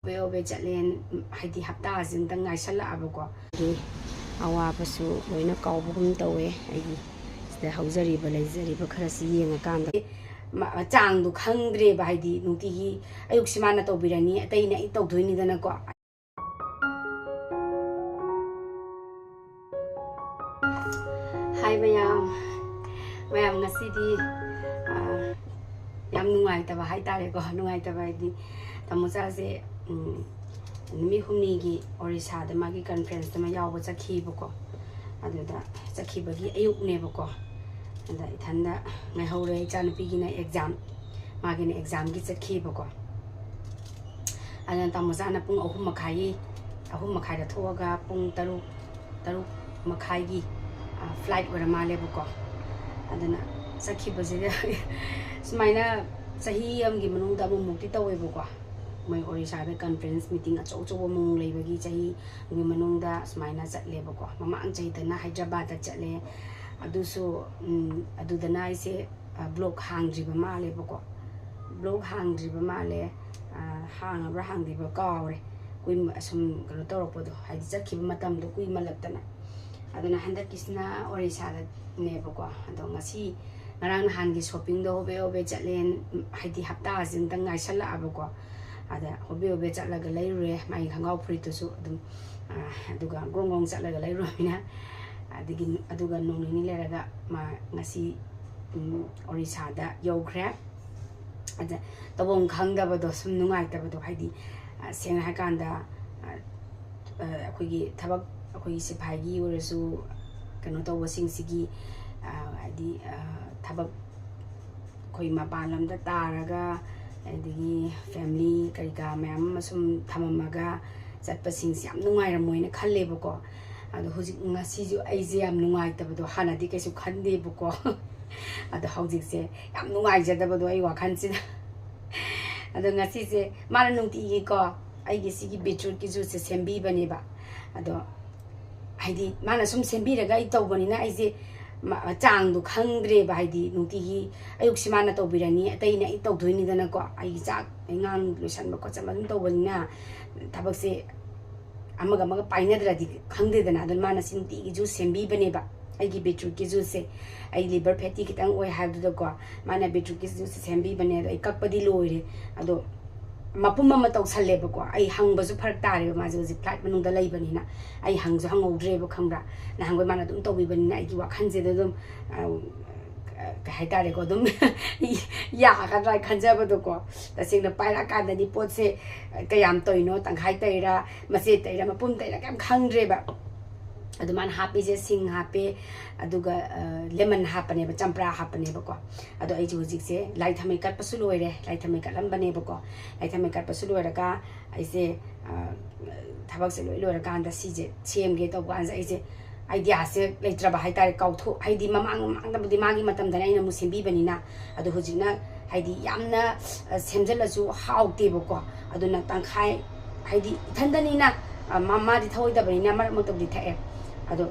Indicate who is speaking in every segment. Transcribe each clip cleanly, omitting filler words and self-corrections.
Speaker 1: Obe chatlen haidi hapta jing dang ngai sala abako awa basu loina kawbugum tawe ai sida haujari ba leijari ba khara si yenga kanda chang du khangdre ba haidi nuti gi ayuk simana to birani atai na i to doini dana ko hai mayam ngasidi yam nungai ta ba hai tare ko nungai ta ba di tamusa se numi humni gi orisa da magi conference da ma yaw ba chakhi bako aduda chakhi bagi ayuk ne bako anda ithanda ngai hore chan pi gi na exam magi na exam gi chakhi bako adan tamusa na pung 3:30 da thoga pung 3:30 gi flight wara male bako adana chakhi bajida smaina sahi am gi manung da mu mukti tawe bako mai orisa da conference meeting acho mong leibagi chahi ngi manungda smaina chatle bako mama ang chahi dana Hyderabad da chatle aduso adudana ise blog hangri ba male bako blog hangri ba male hangabra hangdi ba kawre kui asum kano toropodo haidi chakhi ba matam do kui malaktana aduna handa kisna orisa da ne bako ado ngasi ngarang hangi shopping do obe chatlen haidi hapta jing dang ngai sala abako ada obe chatlaga leirure mai khangau free to su adum aduga gongong chatlaga leiru mina aduga nongni leraga ma ngasi orisa da yogre ada tabong khangda bado sum nungai ta bado haidi seng ha kanda akogi thabak akogi siphagi urasu kano to wasing sigi haidi thabak koi mapalam da taraga adigi family karika mayam masum thamamaga chatpasing yam nungai ramoina khalle bako ado hojik ngasi ju aije yam nungai tabado hanadi kesu khande bako ado hojik se yam nungai jadabado ai wakhan sin ado ngasi se mara nungti gi ko ai gi sigi beetroot ki ju se sembi bane ba ado haidi mana sum sembi raga I tawbani na aije chang du khangdre ba haidi nuti gi ayuk simana to birani atai na I to doini dana ko ai chak ngang lusan ba ko chama to bani na thabak se amaga paina dra di khangde dana adon mana sinti gi ju sembi bane ba ai gi beetroot ki ju se ai liver fatty kitang oi have do ko mana beetroot ki ju se sembi bane ai kakpadi loire ado mapum ma taw salle ba ko ai hangba su farak tare ma ju flat manung da lei bani na ai hang ju hangodre ba khambra na hangoi mana dum to bi bani na ai gi wakhan je dum hai tare ko dum ya ka dai khanja ba do ko ta sing na paira ka da ni pot se kayam toino tangkhai taira mase taira mapum taira kam khangre ba aduman happy je sing happy aduga lemon hapane ba champra hapane ba ko ado ai ju jik se lai thamai kat pasu loire lai thamai kat lam bane ba ko lai thamai kat pasu loire ka ai se thabak se loire ka anda si je chem ge to ban ai se idea se leitra ba hai tare kau tho ai di mamang da budi magi matam da ina musimbi bani na ado hojina hai di yamna semjala ju how te ba ko ado na tangkhai hai di thandani na mama di thoi da bani na mar mo to di thae ado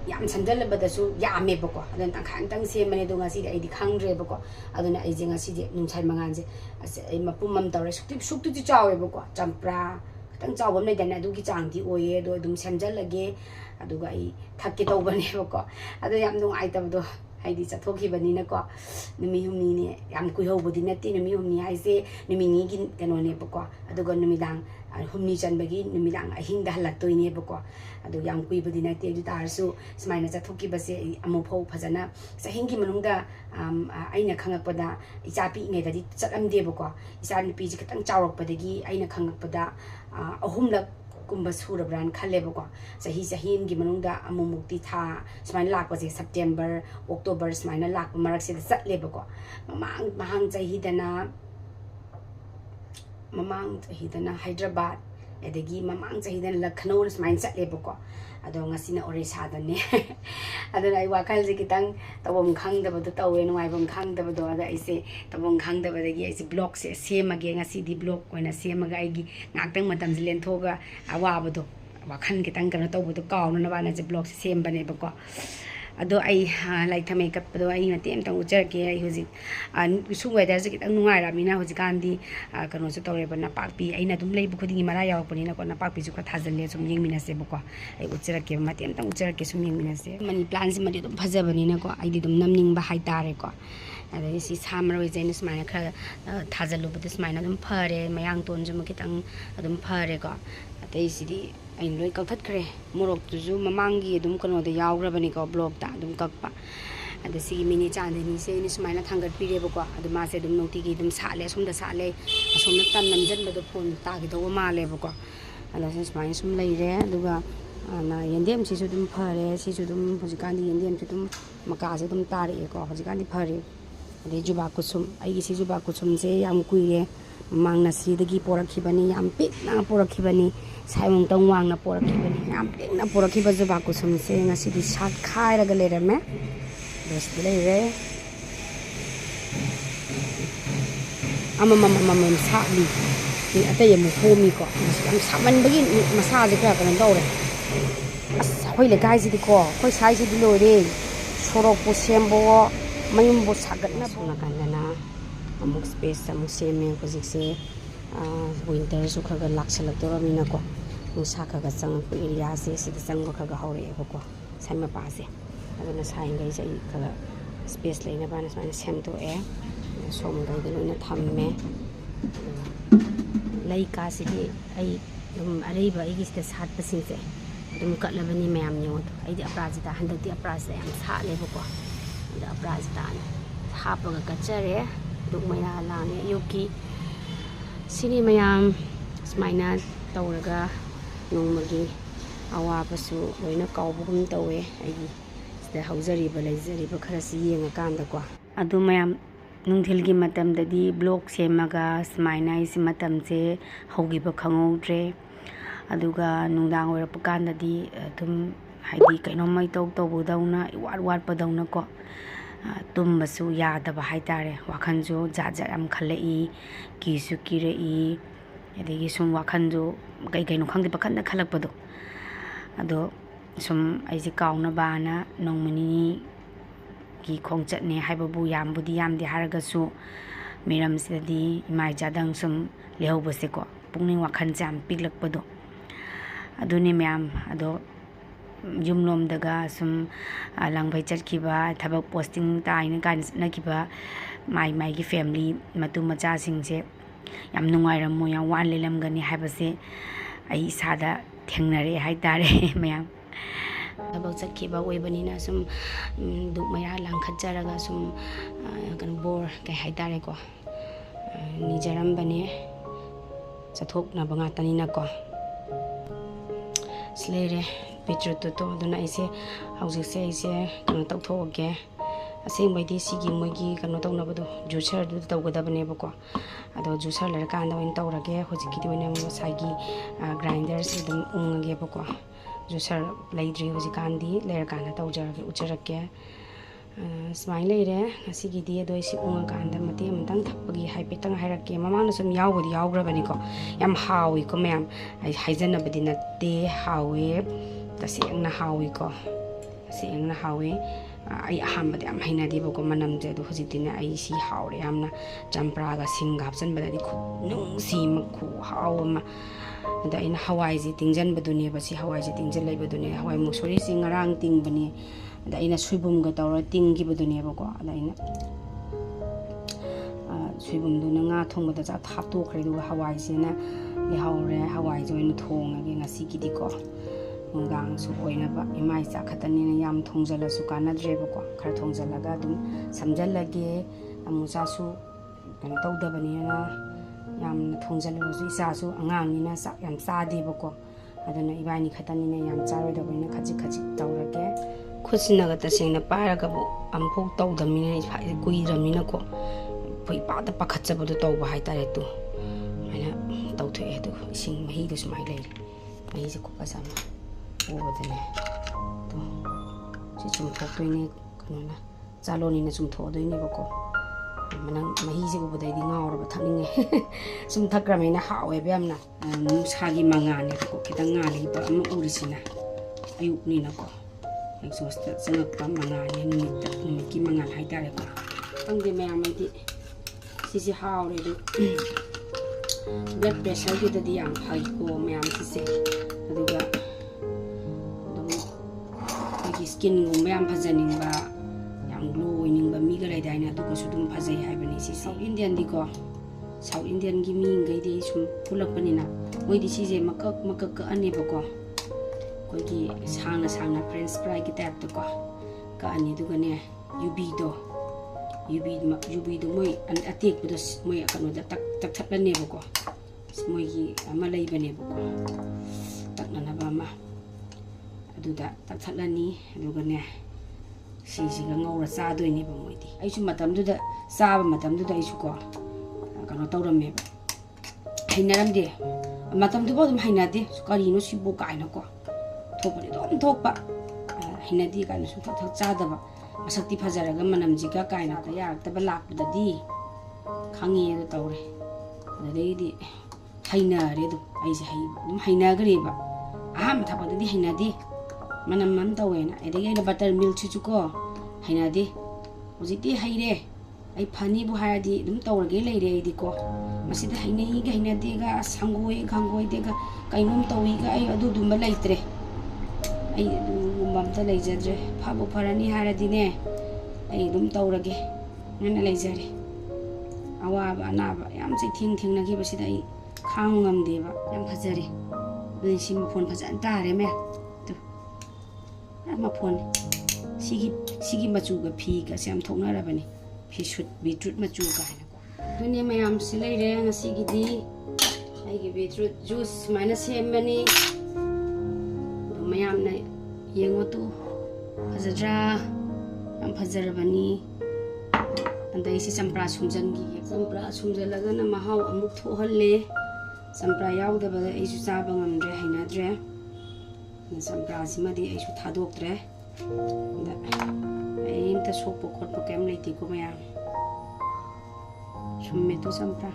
Speaker 1: yam sanjal badasu yame bako adan tangkhang tang se mane do ngasi ai di khangre bako aduna ai je ngasi je nungsai mangan je ai mapumam tawre sukti ti chawe bako champra tang chawbam nei dana du gi chang di oye do dum sanjal lage aduga ai thakki to bane bako ado yam nung ai tabdo ai di chathoki bani na ko numi humni ne yam kui ho bodi na ti numi humni ai se numi ni gi kano ne bako aduga numi dang humni chan bagi numi dang ahing da halak toy ne bako ado yang kui bodi na te du tarsu smaina chathoki base amu phau phajana sahingi manungda aina khangakpada ichapi ngai da di chatamde bako isani pi ji katang chawrak padagi aina khangakpada ahumlak kumba sura brand khalle bako sahi gi manungda amu mukti tha smaina lakpa je September October smaina lakpa marak se chatle bako mamang chahi dana Hyderabad adagi mamang chahi dana Lucknow smain chatle bako ado ngasina orisa dane adana ai wakal je kitang tabom khangda bado tawe no ai bom khangda bado ada aise tabom khangda badagi aise blog se semage ngasi di blog koina semaga aigi ngaktang matam jilen thoga awa bado wakhan kitang kana tawbado kaw na bana je blog se sem bane bako ado ai like thame kap do ai mate am tang ujar ke ai hoji su weather se kitang nungai ra mina hoji kandi kano su tawre ba napakpi aina dum lei bu khudingi mara yaw pani na ko napakpi ju kha thajalle sum yeng mina se bu ko ai ujar ke mate am tang ujar ke sum yeng mina se mani plan se mate dum phaja bani na ko ai di dum namning ba hai tare ko adai si samro jain smana kha thajalu bu smana dum phare mayang ton ju ma kitang dum phare ko atai si di ain loi kal that khre morok tu ju mamangi dum kono de yaw ra bani ko blog ta dum kakpa ada si mini chan de ni se ni smana thangat pi re ba ko adu ma se dum noti gi dum sa le sum da sa le sum na tan nam jan ba do phone ta gi do ma le ba ko ala se smana sum lai re aduga na yendem si su dum phare si su dum hojikan di yendem si dum maka se dum ta re ko hojikan di phare ade juba kusum ai gi si juba kusum se yam kuire mang na si dagi porakhi bani yam pik na porakhi bani saimung tong wang na porakhi bani yam pik na porakhi ba juba kusum se ngasi di sat khai ra gale rame bes dile re ama sa li ni ata yam ko mi ko am saman bagi masa je ka kan do re as hoi le gai ji di ko hoi sai ji di lo re sorok po sembo mayum bo sagat na suna kanana amuk space amuk seme project se winter su khaga laksalak to ramina ko nusa khaga chang ko area se se chang ko khaga hore ko sai ma pa se adana sai ngai sai khaga space leina bana sai sem to e som gai de loina thamme lai ka se di ai dum arei ba ai gi se sat pa sing se dum kat labani mayam nyot ai di aprajita handa di aprajita am sa le ko da Brazil hapaga kachare duk maya lane yuki sini mayam smaina tawraga nongmagi awa pasu loina kawbugum tawe ai sida haujari ba leizari ba kharasi yenga kanda ko adu mayam nungthilgi matam dadi block semaga smaina isi matam se hogi ba khangoutre aduga nungdang wera pakanda di tum haidi kaino mai taw budawna wat padawna ko tumbasu yadaba haitare wakhanjo jaja am khalai kisu kirei adegi sum wakhanjo kai kaino khangde pakhanda khalakpado ado sum aisi kauna bana nongmani ki khongchatne haibabu yambudi yamdi haragasu miram sidadi imai jadang sum lehobase ko pungning wakhan jam piklakpado aduni myam ado yumlom daga sum langbai chatkiba thabak posting taina kan nakiba mai gi family matu macha singse yam nungai rammo ya wan lelam gani habase ai sada thengnare haitare mayam thabak chatkiba oibani na sum duk maya langkhatjaraga sum kan bor kai haitare ko nijaram bane chathok na banga tani na ko slere picture to dona ise hausi se ise kan tok thoge asing bai di sigi mogi kan tok na bodo juicer du tawgadabane bako ado juicer ler kan da win tawrage hoji ki dine mo sagi grinder se dum ungage bako juicer laidri hoji kan di ler kan da tawjarage ujarake smile leire asigi di do isi unga kan da mate amtang thapagi haipetang hairake mamang na sum yawbodi yawgrabani ko yam hawi ko mem ai haijana badina te hawi taseng na hawi ko taseng na hawi ai ahambade am haina di bako manam je do hojitine ai si hawre amna champra ga sing hapsan badadi khu nung si makhu hawma da ina hawai ji tingjan badune basi hawai ji tingjan lai badune hawai musori sing arang ting bani da ina suibum ga tawra ting gi badune bako da ina suibum du na nga thong da cha thap to khre du hawai se na le hawre hawai jo ina thong age ngasi gi di ko ngang su oina ba imai cha khatani na yam thongjala su kana dreba ko khar thongjala dum samjallage amusa su kan tawdabani na yam thongjala su isa su angang ni na sa yam sa de ba ko adana ibani khatani na yam charoi da bani khaji tawrage khusina ga taseng na para ga bu amphok tawdami na kui ramina ko pui pa da pakhatcha bu tawba hai tare tu mana tawthe e du sing mahi du smai lai mahi se ko pasama 오거든요. 또 지금 복도이네 그러나 잘론이네 좀 더도이네 보고 만난 마히지고보다 이디 나오르바 탁닝에 좀 탁그라면은 하오에 뱀나 사기 망하네 고 기타 nga리바 아무 우리시나 아육니나고 exhaust changakpa mangal numit ki mangal haitare ko pangde mayam di sisi hawre du blood pressure ki dadi yang hai ko mayam sise aduga dum ki skin go mayam phajaning ba yang glow ining ba mi ga lai dai na du ko sudum phajai hai bani sisi Indian di ko South Indian gi mi ngai di sum pulak pani na moi di sise makak ka ane ba ko koi ki sang na french fry ki type to ko ka ani du ga ne UV do moi an atek bu moi akano da tak thap la ne ba ko moi gi ama lai ba ne ba ko tak na na ba ma adu da tak thap la ni du ga ne si ga ngau ra cha doi ni ba moi di ai su matam du da sa ba matam du da ai su ko kano tawram me ba hainaram de matam du ba dum haina de kari no si bo kai na ko thopani dom thokpa hinadi kan su thak cha da ba masakti phajaraga manam jiga kaina ta yarak ta ba lak da di khange da tawre da di haina re du ai se hai dum haina gre ba aham thapa da di haina di manam man tawena ai dei na butter milk chu ko haina di hojiti hai re ai phani bu ha di dum tawrage lei re di ko masida haina hi ga haina di ga sangoi khangoi de ga kainom tawi ga ai adu dum ba leitre ai mamta leijadre phabu pharani haradine ai dum tawrage nana leijare awa ba na ba yam sei thing na gi basida ai khang ngam de ba yam phajare dui sim phone phajan tare me tu ma phone sigi machu ga phi ga sam thokna ra bani phi shoot beetroot machu ga na ko dunia mayam silai re ngasi gi di ai gi beetroot juice minus sem bani mayam na yengo tu phajadra am phajarabani andai si sampra sumjan gi sampra sumjalaga na mahau amuk thohalle sampra yauda ba ai su cha ba ngamdre hainadre na sampra simadi ai su thadoktre da ai ta sokpo khotpo kem leiti ko mayam summe to sampra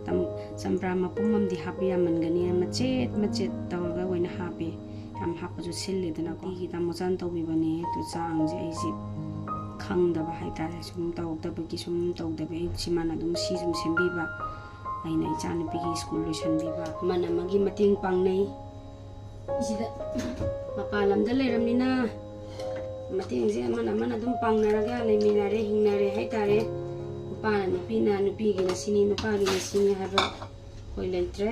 Speaker 1: tam sampra mapumam di happy amangani machet tawga waina happy am hapa ju sille dana ko gi ta mojan to bi bani to chang je ai ji khang da ba hai ta sum taw da ba ki sum taw da be simana dum si sum sembi ba ai nei chan bi gi school lesson bi ba mana magi mating pang nei isida mapalam da leram ni na mating je mana dum pang na raga nei mina re hingna re hai ta re pa na nupi gi na sini nu pa gi na sini ha ba koi lentre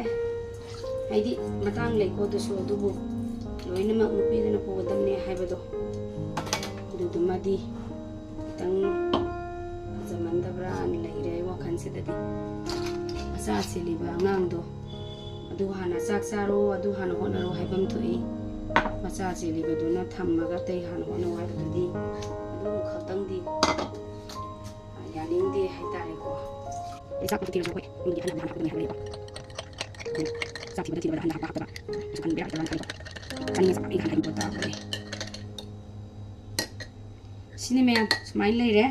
Speaker 1: ai di matang lei ko to so du bu loina ma nupi na po dam ne hai ba do du madi tang zaman da bran lai re wa khan se da di asa sili ba ngang do adu hana sak saro adu hana hona ro hai bam thoi macha sili ba du na thamma ga tei hana hona wa da di adu khatang di ya ning di hai ta re ko esa ko ti ro ko ni hana hana ni hai ko sa ti ba ti ba hana hana ba kan be ra kan kan ni sa i hana ko ta ko sini me smile lai re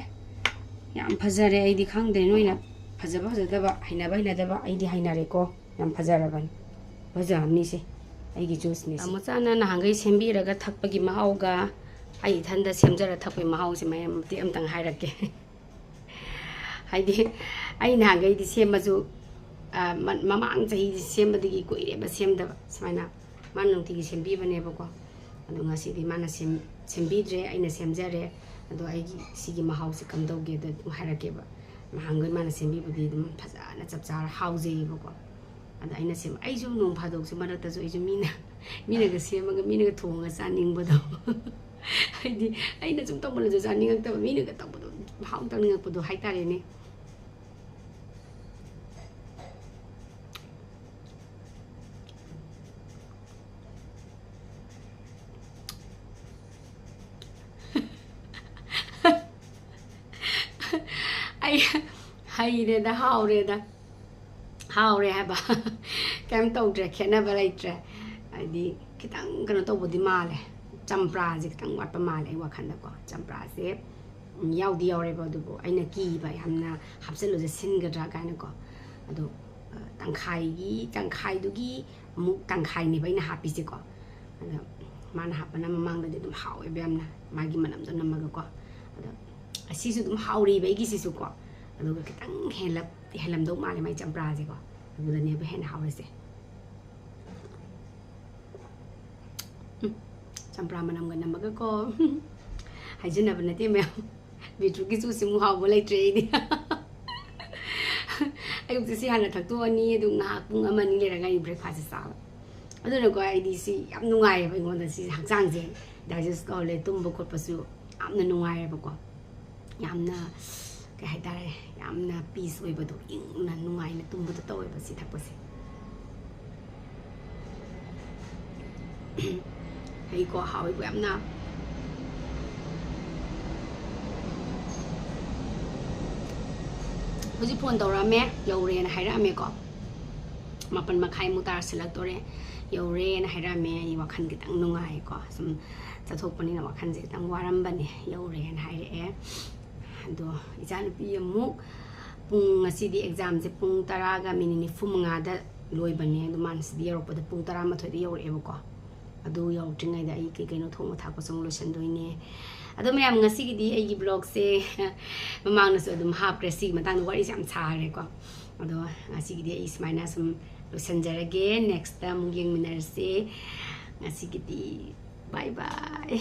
Speaker 1: yam phajare ai di khang de noina phajaba phajada ba haina da ba ai di haina re ko yam phajara ban bhaja ni se ai gi juice ni amacha na na hangai sembi raga thakpa gi mahau ga ai thanda semjara thakpai mahau se mayam ti amtang hairake hai di ai na hangai di semaju mamang chahi sembadi gi koire ba semda smaina manung ti gi sembi bane ba ko adu ngasi di mana sembi dre aina semjare ado ai sigi mahau se kam doge da harake ba mahangai mana sembi budi dum phajana chapchar hauze ba ko ada aina sem ai ju nong phadok se marakta ju ai ju mina ga semaga mina ga thonga chaning bodo ai di aina jum tawbala ju chaning ta mina ga tawbodo hau tang ngak bodo hai tare ne hay re da how re ha ba kem tau tre khena ba lai tre ai di kitang kana to bodi male champra ji kitang wat pa male wa khan da ko champra se yaw di yaw re ba du bo aina ki ba hamna hapselo je sin ga dra ka na ko adu tangkhai du gi mu tangkhai ni ba ina happy ji ko mana hapana mamang da dum hawe bemna magi manam do namaga ko ado asisu dum hawri be gi sisu ko ado ka kitang helam do male mai champra je ko ado ne be hen hawse champra manam ga namaga ko hajina banate me bitu ki su simu hawo lai tre ni ayuk si hana thak to ani du nga pung amani le nga breakfast sa ado ne ko ai di si yam nungai ba ngon da si hakjang je digest ko le tum bo ko pasu am na nungai ba ko yam na ka hai dare yam na peace oi ba do ing na nungai na tum bo to oi ba si thak pa se hay ko hawi ko yam na Puji phone tawrame yore na hairame ko mapan makhai mutar selak tore yore na hairame I wakhan kitang nungai ko sum chathok pani na wakhan je tang waram bani yore na haire do ijan pi amuk pung ngasi di exam je pung 10 ga minini fumnga da loi bani do man si di ro pa pung 10 ma thoi di yore e ko adu yaw tingai da I ke ke no thong tha ko song lo sen doi ne ado mayam ngasi gi di ai blog se mamang na so dum hap resi matang wari jam chare ko ado ngasi gi di ai smaina sum lo sanjara ge next time mung yeng minar se ngasi gi di bye bye